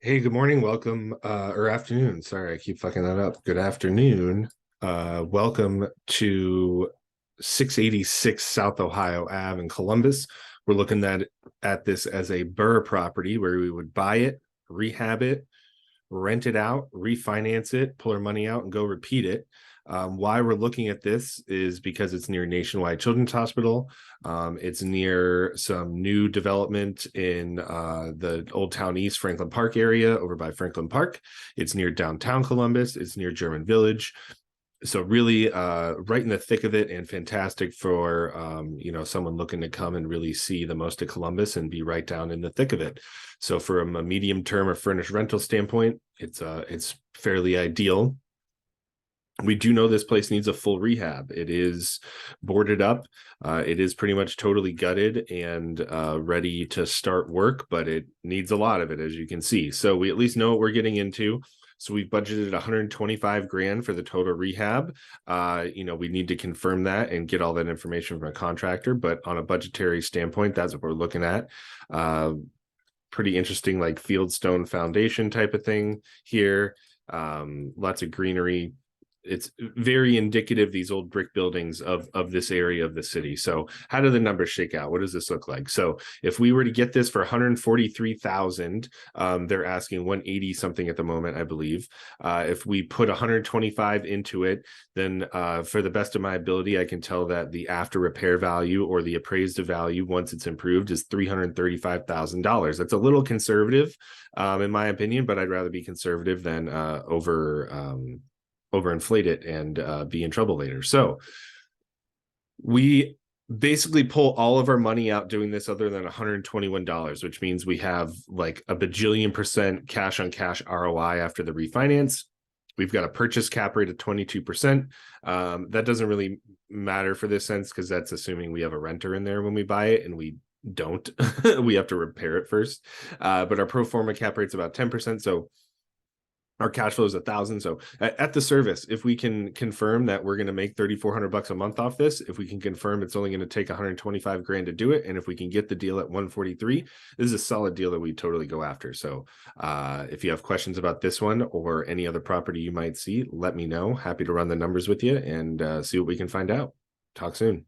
Hey, good morning. Welcome, or afternoon. Sorry, I keep fucking that up. Good afternoon. Welcome to 686 South Ohio Ave in Columbus. We're looking at this as a Burr property where we would buy it, rehab it, rent it out, refinance it, pull our money out, and go repeat it. Why we're looking at this is because it's near Nationwide Children's Hospital. It's near some new development in the Old Town East Franklin Park area over by Franklin Park. It's near downtown Columbus. It's near German Village. So really right in the thick of it, and fantastic for someone looking to come and really see the most of Columbus and be right down in the thick of it. So from a medium term or furnished rental standpoint, it's fairly ideal. We do know this place needs a full rehab. It is boarded up. It is pretty much totally gutted and ready to start work, but it needs a lot of it, as you can see. So we at least know what we're getting into. So we've budgeted 125 grand for the total rehab. We need to confirm that and get all that information from a contractor, but on a budgetary standpoint, that's what we're looking at. Pretty interesting, like fieldstone foundation type of thing here. Lots of greenery. It's very indicative, these old brick buildings of this area of the city. So how do the numbers shake out? What does this look like? So if we were to get this for 143,000, they're asking 180 something at the moment, I believe. If we put 125 into it, then for the best of my ability, I can tell that the after repair value or the appraised value once it's improved is $335,000. That's a little conservative, in my opinion, but I'd rather be conservative than overinflate it and be in trouble later. So we basically pull all of our money out doing this other than $121, which means we have like a bajillion percent cash on cash ROI after the refinance. We've got a purchase cap rate of 22%. That doesn't really matter for this sense because that's assuming we have a renter in there when we buy it, and we don't. We have to repair it first. But our pro forma cap rate's about 10%. So our cash flow is 1,000. So at the service, if we can confirm that we're going to make 3,400 bucks a month off this, if we can confirm it's only going to take 125 grand to do it, and if we can get the deal at 143, this is a solid deal that we totally go after. So if you have questions about this one or any other property you might see, let me know. Happy to run the numbers with you and see what we can find out. Talk soon.